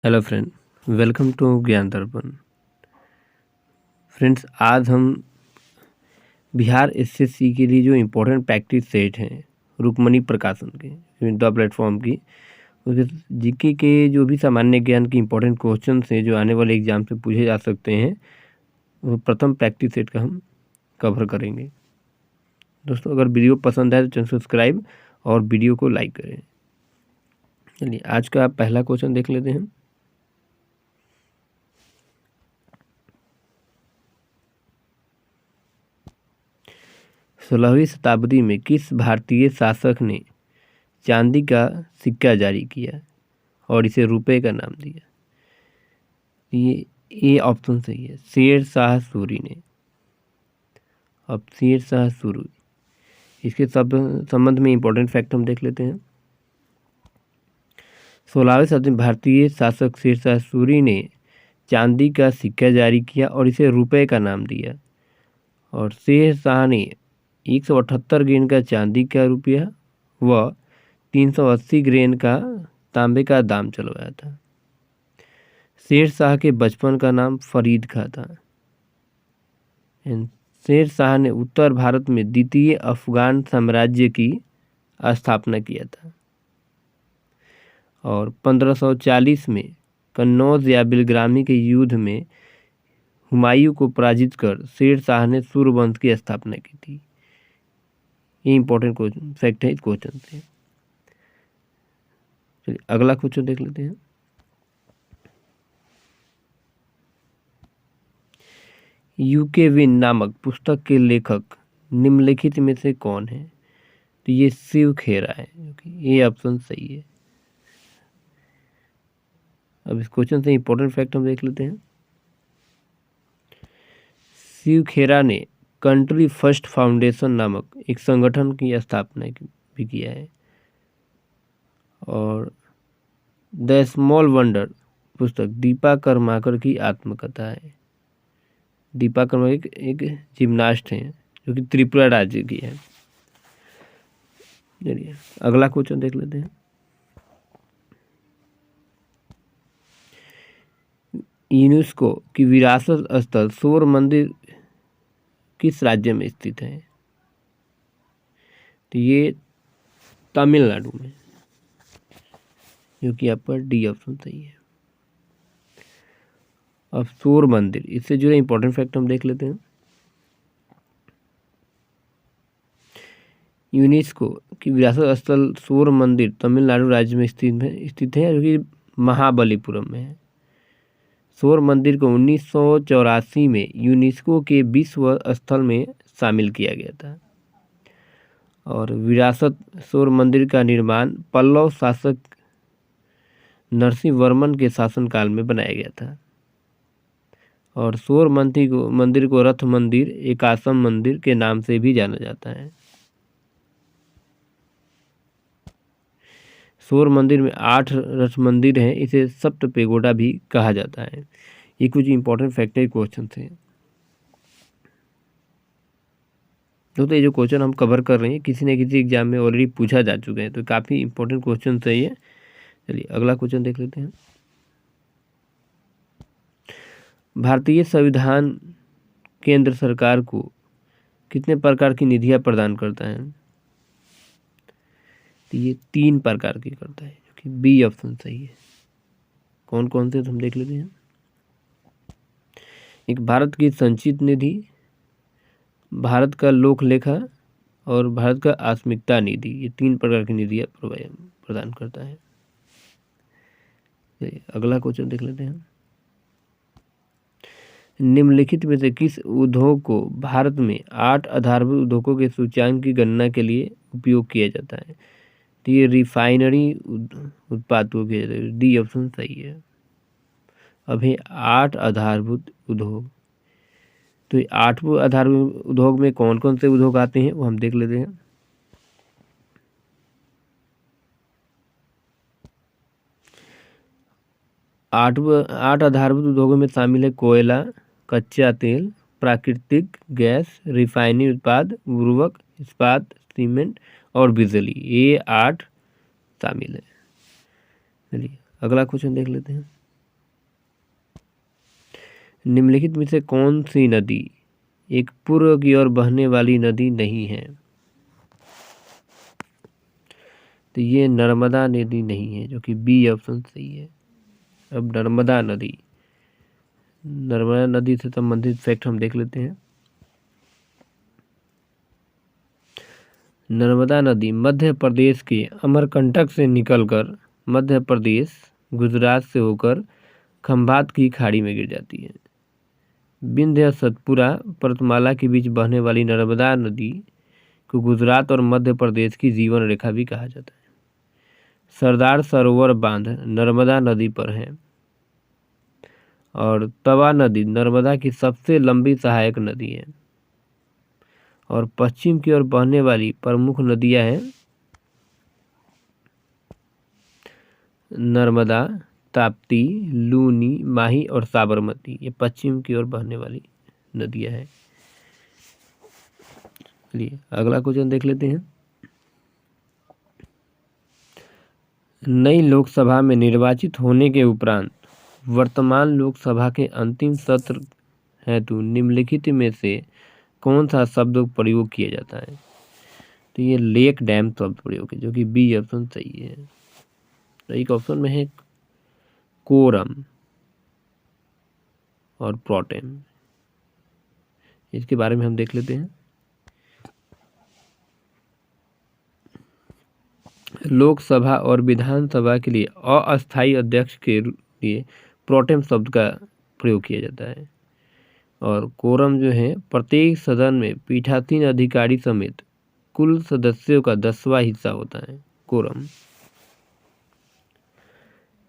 Hello friend, welcome to ज्ञान दर्पण। Friends, आज हम बिहार एसएससी के लिए जो इम्पोर्टेंट प्रैक्टिस सेट हैं रुक्मणी प्रकाशन के विद्या प्लेटफॉर्म की, उसके जीके के जो भी सामान्य ज्ञान के इम्पोर्टेंट क्वेश्चन हैं जो आने वाले एग्जाम से पूछे जा सकते हैं, वो प्रथम प्रैक्टिस सेट का हम कवर करेंगे। दोस्तों, अगर वीडियो पसंद आए तो चैनल सब्सक्राइब और वीडियो को लाइक करें। चलिए, आज का पहला क्वेश्चन देख लेते हैं। सोलहवीं शताब्दी में किस भारतीय शासक ने चांदी का सिक्का जारी किया और इसे रुपए का नाम दिया? ये ऑप्शन सही है, शेर शाह सूरी ने। अब शेर शाह सूरी, इसके संबंध में इम्पोर्टेंट फैक्ट हम देख लेते हैं। 16वीं शताब्दी में भारतीय शासक शेर शाह सूरी ने चांदी का सिक्का जारी किया और इसे रुपए का नाम दिया। और शेर शाह ने 178 ग्रेन का चांदी का रुपया व 380 ग्रेन का तांबे का दाम चलवाया था। शेर शाह के बचपन का नाम फरीद खां था। शेर शाह ने उत्तर भारत में द्वितीय अफगान साम्राज्य की स्थापना किया था। और 1540 में कन्नौज या बिलग्रामी के युद्ध में हुमायूं को पराजित कर शेर शाह ने सूर्यवंश की स्थापना की थी। ये इंपॉर्टेंट क्वेश्चन फैक्ट है इस क्वेश्चन से। चलिए, अगला क्वेश्चन देख लेते हैं। यूके विन नामक पुस्तक के लेखक निम्नलिखित में से कौन है? तो ये शिव खेरा है। ये ऑप्शन सही है। अब इस क्वेश्चन से इंपॉर्टेंट फैक्ट हम देख लेते हैं। शिव खेरा ने कंट्री फर्स्ट फाउंडेशन नामक एक संगठन की स्थापना भी किया है। और द स्मॉल वंडर पुस्तक दीपा कर्माकर की आत्मकथा है। दीपा कर्माकर एक जिम्नास्ट हैं जो कि त्रिपुरा राज्य की है। चलिए, अगला क्वेश्चन देख लेते हैं। यूनेस्को की विरासत स्थल सूर्य मंदिर किस राज्य में स्थित है? तो ये तमिलनाडु में, जो कि यहाँ पर डी ऑप्शन सही है। अब सूर्य मंदिर, इससे जुड़े इंपॉर्टेंट फैक्ट हम देख लेते हैं। यूनेस्को की विरासत स्थल सूर्य मंदिर तमिलनाडु राज्य में स्थित है जो कि महाबलीपुरम में है। सूर्य मंदिर को 1984 में यूनेस्को के विश्व स्थल में शामिल किया गया था। और विरासत सूर्य मंदिर का निर्माण पल्लव शासक नरसिंह वर्मन के शासनकाल में बनाया गया था। और सूर्य मंदिर को रथ मंदिर, एकाशम मंदिर के नाम से भी जाना जाता है। सूर्य मंदिर में 8 रथ मंदिर हैं, इसे सप्त पेगोडा भी कहा जाता है। ये कुछ इंपॉर्टेंट फैक्टर क्वेश्चन थे। तो ये जो क्वेश्चन हम कवर कर रहे हैं किसी न किसी एग्जाम में ऑलरेडी पूछा जा चुके हैं, तो काफ़ी इंपॉर्टेंट क्वेश्चन है ये। चलिए, अगला क्वेश्चन देख लेते हैं। भारतीय संविधान केंद्र सरकार को कितने प्रकार की निधियां प्रदान करता है? तो ये 3 प्रकार की करता है, जो कि बी ऑप्शन सही है। कौन कौन से हम देख लेते हैं। एक भारत की संचित निधि, भारत का लोक लेखा और भारत का आस्मिकता निधि, ये 3 प्रकार की निधियां प्रदान करता है। अगला क्वेश्चन देख लेते हैं। निम्नलिखित में से किस उद्योग को भारत में 8 आधारभूत उद्योगों के सूचकांक की गणना के लिए उपयोग किया जाता है? तो ये रिफाइनरी उत्पादों के, डी ऑप्शन सही है। अब है 8 आधारभूत उद्योग। तो ये 8 आधारभूत उद्योग में कौन कौन से उद्योग आते हैं वो हम देख लेते हैं। आठ आधारभूत उद्योगों में शामिल है कोयला, कच्चा तेल, प्राकृतिक गैस, रिफाइनरी उत्पाद, उर्वरक, इस्पात, सीमेंट और बिजली, ये 8 शामिल है। चलिए, अगला क्वेश्चन देख लेते हैं। निम्नलिखित में से कौन सी नदी एक पूर्व की ओर बहने वाली नदी नहीं है? तो ये नर्मदा नदी नहीं है, जो कि बी ऑप्शन सही है। अब नर्मदा नदी से संबंधित फैक्ट हम देख लेते हैं। नर्मदा नदी मध्य प्रदेश के अमरकंटक से निकलकर मध्य प्रदेश, गुजरात से होकर खंभात की खाड़ी में गिर जाती है। विंध्य सतपुरा पर्वतमाला के बीच बहने वाली नर्मदा नदी को गुजरात और मध्य प्रदेश की जीवन रेखा भी कहा जाता है। सरदार सरोवर बांध नर्मदा नदी पर है और तवा नदी नर्मदा की सबसे लंबी सहायक नदी है। और पश्चिम की ओर बहने वाली प्रमुख नदियां हैं नर्मदा, ताप्ती, लूनी, माही और साबरमती। ये पश्चिम की ओर बहने वाली नदियां हैं। चलिए अगला क्वेश्चन देख लेते हैं। नई लोकसभा में निर्वाचित होने के उपरांत वर्तमान लोकसभा के अंतिम सत्र हेतु निम्नलिखित में से कौन सा शब्द प्रयोग किया जाता है? तो ये लेक डैम शब्द प्रयोग है, जो कि बी ऑप्शन सही है। एक ऑप्शन में है कोरम और प्रोटेम। इसके बारे में हम देख लेते हैं। लोकसभा और विधानसभा के लिए अस्थायी अध्यक्ष के लिए प्रोटेम शब्द का प्रयोग किया जाता है। और कोरम जो है प्रत्येक सदन में पीठासीन अधिकारी समेत कुल सदस्यों का 10वां हिस्सा होता है कोरम।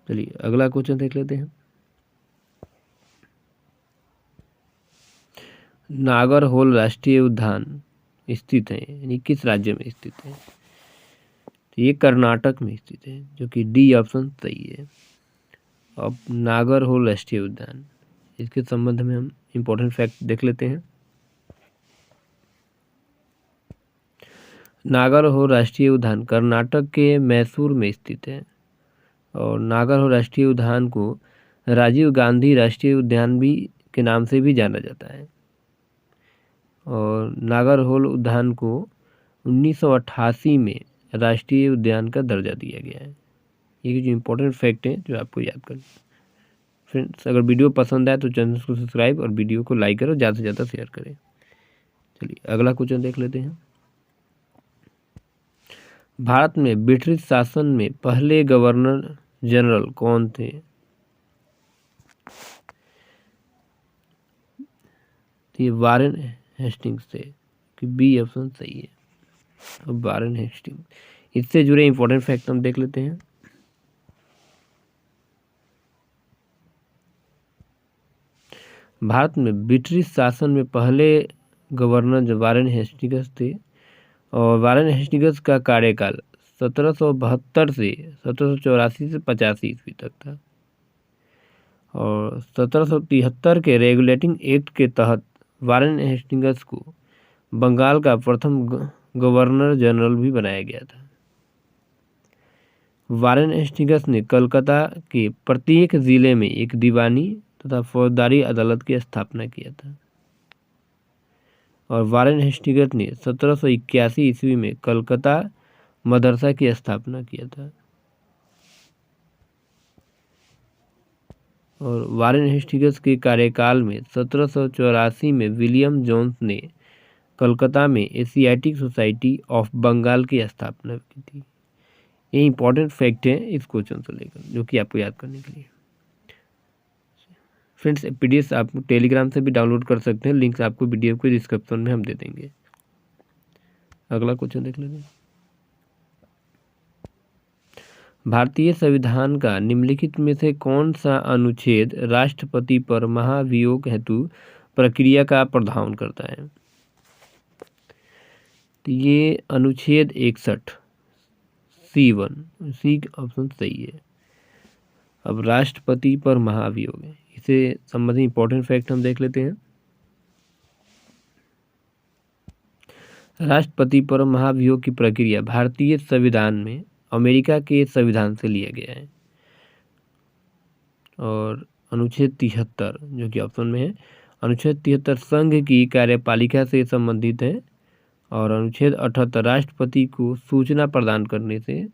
चलिए अगला क्वेश्चन देख लेते हैं। नागरहोल राष्ट्रीय उद्यान स्थित है, यानी किस राज्य में स्थित है? तो ये कर्नाटक में स्थित है, जो कि डी ऑप्शन सही है। अब नागरहोल राष्ट्रीय उद्यान, इसके संबंध में हम इम्पोर्टेंट फैक्ट देख लेते हैं। नागरहोल राष्ट्रीय उद्यान कर्नाटक के मैसूर में स्थित है और नागरहोल राष्ट्रीय उद्यान को राजीव गांधी राष्ट्रीय उद्यान भी के नाम से भी जाना जाता है। और नागरहोल उद्यान को 1988 में राष्ट्रीय उद्यान का दर्जा दिया गया है। ये जो इम्पोर्टेंट फैक्ट है जो आपको याद करना। फ्रेंड्स अगर वीडियो पसंद आए तो चैनल को सब्सक्राइब और वीडियो को लाइक करो, ज़्यादा से ज़्यादा शेयर करें। चलिए अगला क्वेश्चन देख लेते हैं। भारत में ब्रिटिश शासन में पहले गवर्नर जनरल कौन थे? ये वारेन हेस्टिंग्स थे, कि बी ऑप्शन सही है। अब वारेन हेस्टिंग्स, इससे जुड़े इंपॉर्टेंट फैक्ट हम देख लेते हैं। भारत में ब्रिटिश शासन में पहले गवर्नर जो वारेन हेस्टिंग्स थे और वारेन हेस्टिंग्स का कार्यकाल 1772 से 1784 से 85 ईस्वी तक था। और 1773 के रेगुलेटिंग एक्ट के तहत वारेन हेस्टिंग्स को बंगाल का प्रथम गवर्नर जनरल भी बनाया गया था। वारेन हेस्टिंग्स ने कलकत्ता के प्रत्येक जिले में एक दीवानी तथा फौजदारी अदालत की स्थापना किया था। और वारेन हेस्टिंग्स ने 1781 ईस्वी में कलकत्ता मदरसा की स्थापना किया था। और वारेन हेस्टिंग्स के कार्यकाल में 1784 में विलियम जोन्स ने कलकत्ता में एशियाटिक सोसाइटी ऑफ बंगाल की स्थापना की थी। ये इंपॉर्टेंट फैक्ट है इस क्वेश्चन से लेकर, जो कि आपको याद करने के लिए। फ्रेंड्स पीडीएफ आप टेलीग्राम से भी डाउनलोड कर सकते हैं, लिंक्स आपको वीडियो के डिस्क्रिप्शन में हम दे देंगे। अगला क्वेश्चन देख लेते हैं। भारतीय संविधान का निम्नलिखित में से कौन सा अनुच्छेद राष्ट्रपति पर महाभियोग हेतु प्रक्रिया का प्रावधान करता है? तो ये अनुच्छेद 61 C1, सी ऑप्शन सही है। अब राष्ट्रपति पर महाभियोग है, इसे संबंधित इंपॉर्टेंट फैक्ट हम देख लेते हैं। राष्ट्रपति पर महाभियोग की प्रक्रिया भारतीय संविधान में अमेरिका के संविधान से लिया गया है। और अनुच्छेद 73 जो कि ऑप्शन में है, अनुच्छेद 73 संघ की कार्यपालिका से संबंधित है और अनुच्छेद 78 राष्ट्रपति को सूचना प्रदान करने से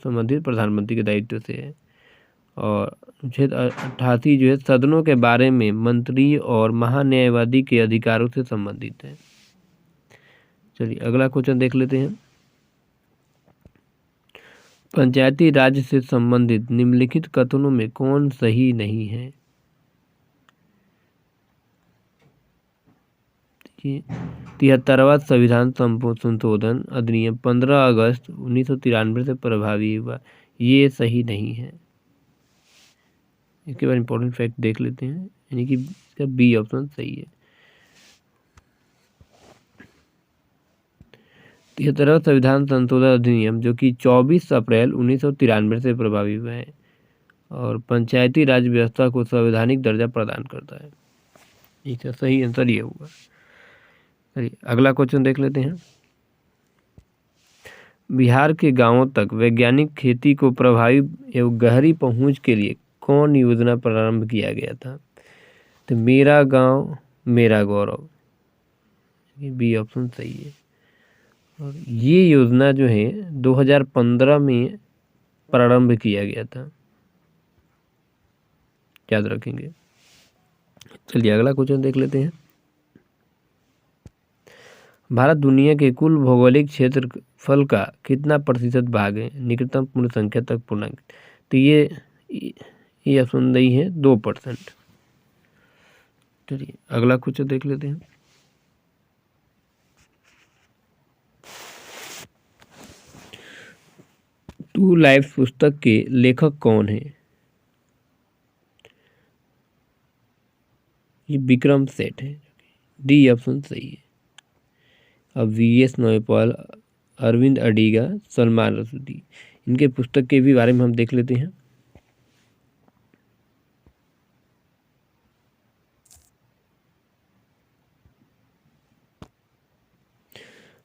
संबंधित प्रधानमंत्री के दायित्व से है और अनुच्छेद 88 जो है सदनों के बारे में मंत्री और महान्यायवादी के अधिकारों से संबंधित है। चलिए अगला क्वेश्चन देख लेते हैं। पंचायती राज से संबंधित निम्नलिखित कथनों में कौन सही नहीं है? 73वां संविधान संशोधन अधिनियम 15 अगस्त 1993 से प्रभावी हुआ, ये सही नहीं है। इसके बाद इंपॉर्टेंट फैक्ट देख लेते हैं, यानी कि इसका बी ऑप्शन सही है। 73वां संविधान संशोधन अधिनियम जो कि 24 अप्रैल 1993 से प्रभावी हुआ है और पंचायती राज व्यवस्था को संवैधानिक दर्जा प्रदान करता है। इसका सही आंसर ये होगा। चलिए अगला क्वेश्चन देख लेते हैं। बिहार के गांवों तक वैज्ञानिक खेती को प्रभावी एवं गहरी पहुंच के लिए कौन योजना प्रारंभ किया गया था? तो मेरा गांव मेरा गौरव, ये बी ऑप्शन सही है। और ये योजना जो है 2015 में प्रारंभ किया गया था, याद रखेंगे। चलिए अगला क्वेश्चन देख लेते हैं। भारत दुनिया के कुल भौगोलिक क्षेत्रफल का कितना प्रतिशत भाग है निकटतम पूर्ण संख्या तक पूर्णांक? तो ये ऑप्शन नहीं है, 2%। चलिए अगला क्वेश्चन देख लेते हैं। टू लाइफ पुस्तक के लेखक कौन है? ये विक्रम सेठ है, डी ऑप्शन सही है। अब वीएस नौपाल, अरविंद अडिगा, सलमान रसूदी, इनके पुस्तक के भी बारे में हम देख लेते हैं।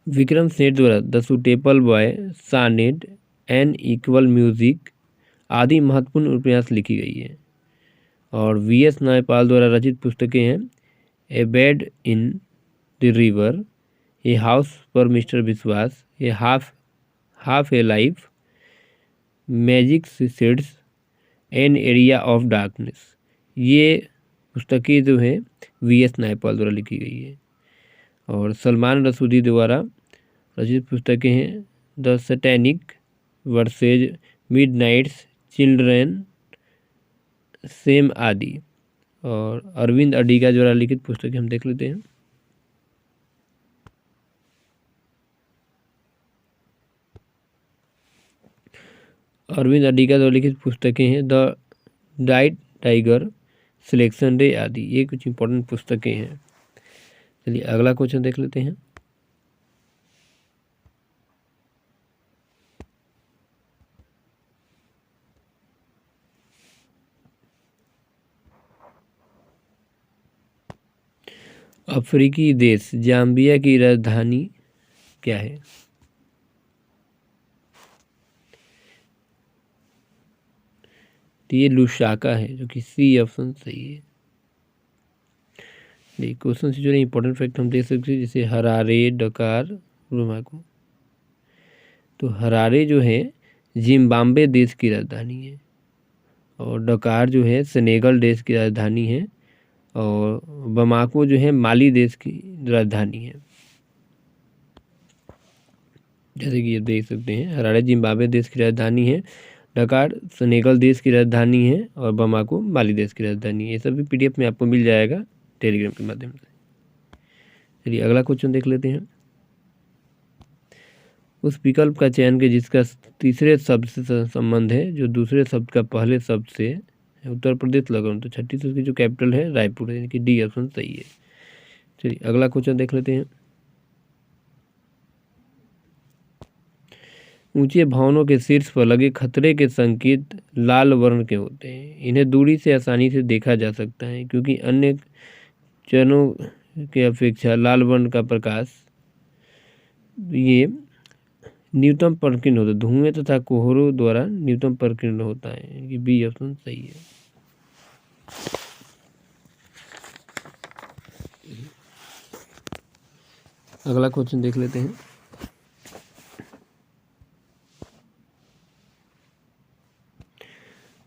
विक्रम सेठ द्वारा the suitable boy, sonnet, an equal music आदि महत्वपूर्ण उपन्यास लिखी गई है और वीएस नौपाल द्वारा रचित पुस्तकें हैं a bend in the river, a house for mister Biswas, a half a life, magic seeds, an area of darkness. ये पुस्तकें जो हैं वीएस नौपाल द्वारा लिखी गई है और सलमान रसूदी द्वारा रचित पुस्तकें हैं the satanic versus, Midnights children, same आदि। और अरविंद अडिगा द्वारा लिखित पुस्तकें हम देख लेते हैं। अरविंद अडिगा द्वारा लिखित पुस्तकें हैं the diet tiger, selection day आदि। ये कुछ इंपॉर्टेंट पुस्तकें हैं। चलिए अगला क्वेश्चन देख लेते हैं। अफ्रीकी देश जाम्बिया की राजधानी क्या है? तो ये लुसाका है, जो कि सी ऑप्शन सही है। देखिए क्वेश्चन से जो है इंपॉर्टेंट फैक्ट हम देख सकते हैं, जैसे हरारे, डकार, रुमाको। तो हरारे जो है जिम्बाब्वे देश की राजधानी है और डकार जो है सेनेगल देश की राजधानी है और बमाको जो है माली देश की राजधानी है। जैसे कि ये देख सकते हैं, हरारे जिम्बाब्वे देश की राजधानी है, डकार सेनेगल देश की राजधानी है और बमाको माली देश की राजधानी है। ये सभी पीडीएफ में आपको मिल जाएगा टेलीग्राम के माध्यम से। चलिए अगला क्वेश्चन देख लेते हैं। उस विकल्प का चयन के जिसका तीसरे शब्द से संबंध है जो दूसरे शब्द का पहले शब्द से है। उत्तर प्रदेश लगा तो छत्तीसगढ़ की जो कैपिटल है रायपुर है, यानी कि डी ऑप्शन सही है। चलिए अगला क्वेश्चन देख लेते हैं। ऊंचे भवनों के शीर्ष पर लगे खतरे के संकेत लाल वर्ण के होते हैं। इन्हें दूरी से आसानी से देखा जा सकता है क्योंकि अन्य चरणों के अपेक्षा लाल वर्ण का प्रकाश ये न्यूनतम प्रकीर्ण होता है, धुएं तथा कोहरों द्वारा न्यूनतम प्रकीर्ण होता है, यानी कि बी ऑप्शन सही है। अगला क्वेश्चन देख लेते हैं।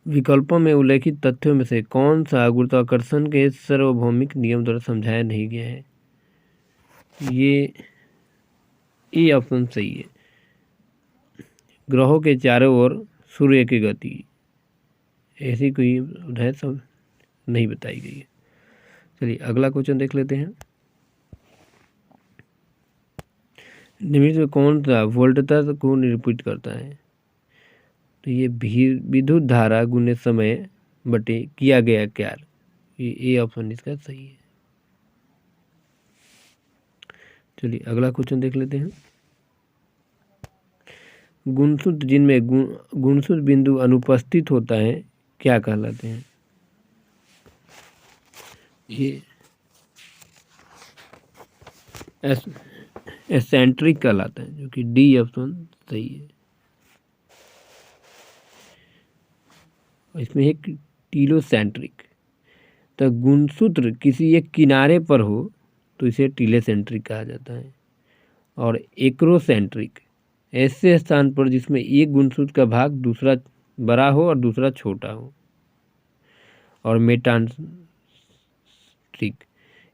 विकल्पों में उल्लेखित तथ्यों में से कौन सा गुरुत्वाकर्षण के सार्वभौमिक नियम द्वारा समझाया नहीं गया है? ये ऑप्शन सही है। ग्रहों के चारों ओर सूर्य की गति, ऐसी कोई उदाहरण सब नहीं बताई गई है। चलिए अगला क्वेश्चन देख लेते हैं। निम्नलिखित में कौन सा वोल्टता को निरूपित करता है? तो ये विद्युत धारा गुने समय बटे किया गया कार्य, ये ऑप्शन इसका सही है। चलिए अगला क्वेश्चन देख लेते हैं। गुणसूत्र जिनमें गुणसूत्र बिंदु अनुपस्थित होता है क्या कहलाते हैं? ये एसेंट्रिक कहलाता है, जो कि डी ऑप्शन सही है। इसमें एक टीलोसेंट्रिक, तो गुणसूत्र किसी एक किनारे पर हो तो इसे टीलोसेंट्रिक कहा जाता है। और एक्रोसेंट्रिक ऐसे स्थान पर जिसमें एक गुणसूत्र का भाग दूसरा बड़ा हो और दूसरा छोटा हो। और मेटासेंट्रिक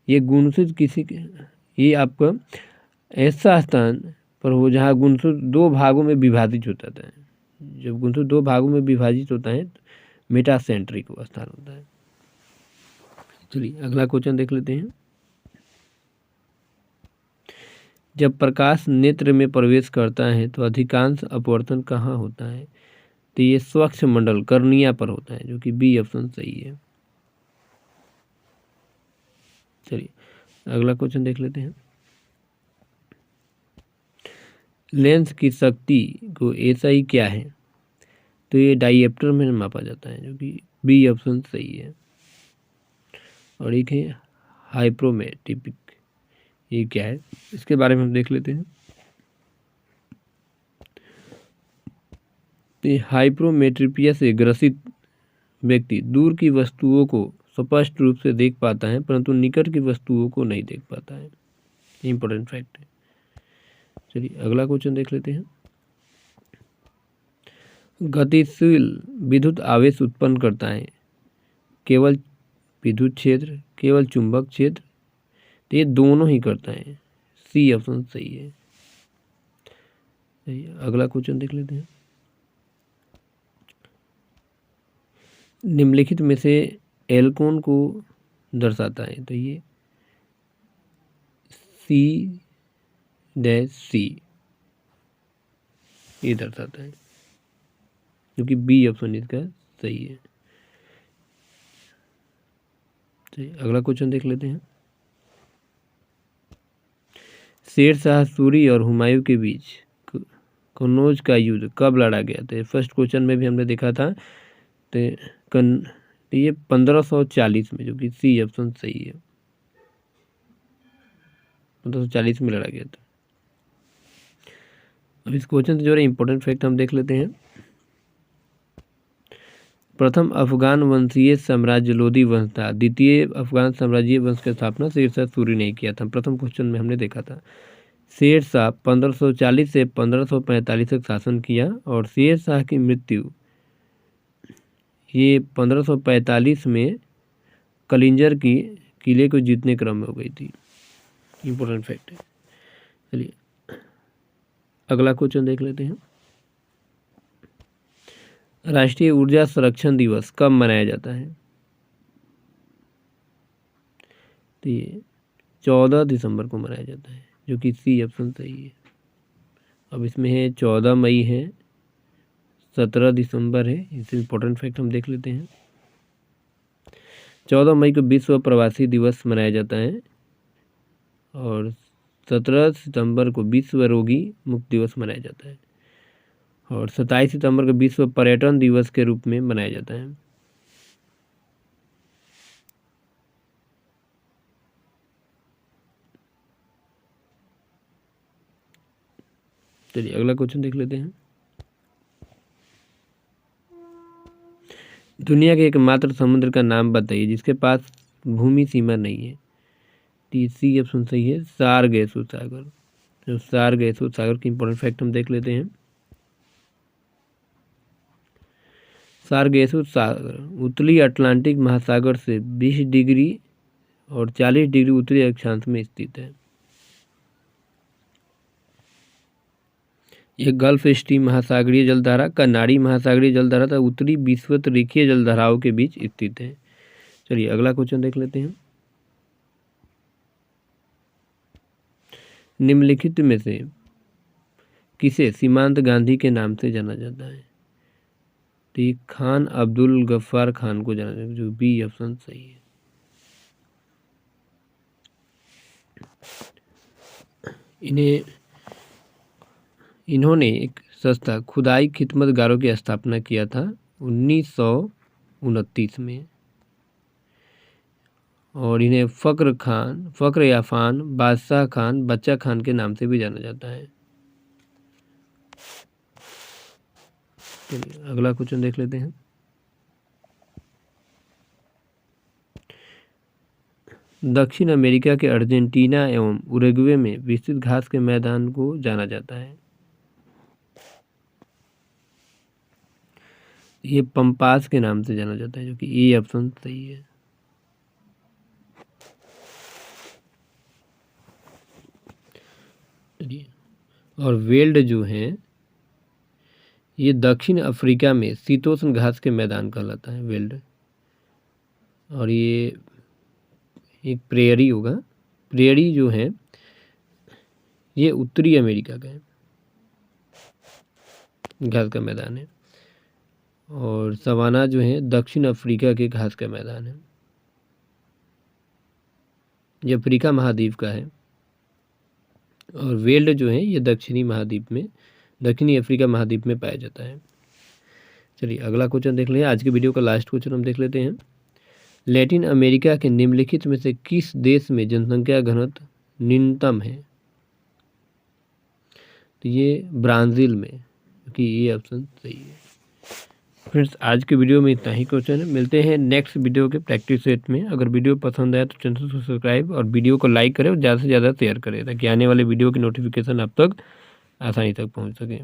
ये गुणसूत्र ये आपका ऐसा स्थान पर हो जहाँ गुणसूत्र दो भागों में विभाजित होता है। जब गुणसूत्र दो भागों में विभाजित होता है तो मेटासेंट्रिक स्थान होता है। चलिए अगला क्वेश्चन देख लेते हैं। जब प्रकाश नेत्र में प्रवेश करता है तो अधिकांश अपवर्तन कहाँ होता है? तो ये स्वच्छ मंडल कर्निया पर होता है, जो कि बी ऑप्शन सही है। चलिए अगला क्वेश्चन देख लेते हैं। लेंस की शक्ति को एसआई क्या है? तो ये डायप्टर में मापा जाता है, जो कि बी ऑप्शन सही है। और एक है हाइप्रोमेट्रिक, ये क्या है इसके बारे में हम देख लेते हैं। तो हाइप्रोमेट्रिपिया से ग्रसित व्यक्ति दूर की वस्तुओं को स्पष्ट रूप से देख पाता है, परंतु निकट की वस्तुओं को नहीं देख पाता है। इम्पोर्टेंट फैक्ट है। चलिए अगला क्वेश्चन देख लेते हैं। गतिशील विद्युत आवेश उत्पन्न करता है केवल विद्युत क्षेत्र, केवल चुंबक क्षेत्र? तो ये दोनों ही करता है, सी ऑप्शन सही है। अगला क्वेश्चन देख लेते हैं। निम्नलिखित में से एल्कोन को दर्शाता है? तो ये सी ये दर्शाता है, जो कि बी ऑप्शन इसका सही है। अगला क्वेश्चन देख लेते हैं। शेर शाह सूरी और हुमायूं के बीच कन्नौज का युद्ध कब लड़ा गया था? फर्स्ट क्वेश्चन में भी हमने देखा था। तो ये 1540 में, जो कि सी ऑप्शन सही है। 1540 में लड़ा गया था। अब इस क्वेश्चन से जो है इंपॉर्टेंट फैक्ट हम देख लेते हैं। प्रथम अफगान वंशीय साम्राज्य लोदी वंश था। द्वितीय अफगान साम्राज्य वंश की स्थापना शेर शाह सूरी ने किया था। प्रथम क्वेश्चन में हमने देखा था। शेर शाह 1540 से 1545 तक शासन किया और शेर शाह की मृत्यु ये 1545 में कलिंजर की किले को जीतने क्रम में हो गई थी। इम्पोर्टेंट फैक्ट है। चलिए अगला क्वेश्चन देख लेते हैं। राष्ट्रीय ऊर्जा संरक्षण दिवस कब मनाया जाता है? तो ये 14 दिसंबर को मनाया जाता है, जो कि सी ऑप्शन सही है। अब इसमें है 14 मई है, 17 दिसंबर है। इससे इम्पोर्टेंट फैक्ट हम देख लेते हैं। 14 मई को विश्व प्रवासी दिवस मनाया जाता है और 17 सितंबर को विश्व रोगी मुक्त दिवस मनाया जाता है और 27 सितंबर को विश्व पर्यटन दिवस के रूप में मनाया जाता है। चलिए अगला क्वेश्चन देख लेते हैं। दुनिया के एकमात्र समुद्र का नाम बताइए जिसके पास भूमि सीमा नहीं है। सी ऑप्शन सही है, सार्गेसु सागर। तो सारगैसोस सागर की इंपॉर्टेंट फैक्ट हम देख लेते हैं। सारगैसोस सागर उत्तरी अटलांटिक महासागर से 20 डिग्री और 40 डिग्री उत्तरी अक्षांश में स्थित है। यह गल्फ स्ट्रीम महासागरीय जलधारा, कन्नाडी महासागरीय जलधारा तथा उत्तरी विषुवत-रेखीय जलधाराओं के बीच स्थित है। चलिए अगला क्वेश्चन देख लेते हैं। निम्नलिखित में से किसे सीमांत गांधी के नाम से जाना जाता है? तो ये खान अब्दुल गफ्फार खान को जाना जाता है, जो बी ऑप्शन सही है। इन्होंने एक संस्था खुदाई खिदमतगारों की स्थापना किया था 1929 में, और इन्हें फ़क्र या फ़ान, बादशाह खान, बच्चा खान के नाम से भी जाना जाता है। चलिए अगला क्वेश्चन देख लेते हैं। दक्षिण अमेरिका के अर्जेंटीना एवं उरुग्वे में विस्तृत घास के मैदान को जाना जाता है। ये पंपास के नाम से जाना जाता है, जो कि ए ऑप्शन सही है। और वेल्ड जो है ये दक्षिण अफ्रीका में शीतोष्ण घास के मैदान कहलाता है वेल्ड, और ये एक प्रेयरी होगा। प्रेयरी जो है ये उत्तरी अमेरिका का है, घास का मैदान है, और सवाना जो है दक्षिण अफ्रीका के घास का मैदान है। ये अफ्रीका महाद्वीप का है, और वेल्ड जो है ये दक्षिणी अफ्रीका महाद्वीप में पाया जाता है। चलिए अगला क्वेश्चन देख लें। आज के वीडियो का लास्ट क्वेश्चन हम देख लेते हैं। लैटिन अमेरिका के निम्नलिखित में से किस देश में जनसंख्या घनत्व न्यूनतम है? तो ये ब्राज़ील में, क्योंकि ये ऑप्शन सही है। फ्रेंड्स आज के वीडियो में इतना ही क्वेश्चन है। मिलते हैं नेक्स्ट वीडियो के प्रैक्टिस सेट में। अगर वीडियो पसंद आया तो चैनल को सब्सक्राइब और वीडियो को लाइक करें और ज़्यादा से ज़्यादा शेयर करें, ताकि आने वाले वीडियो की नोटिफिकेशन आप तक आसानी तक पहुंच सके।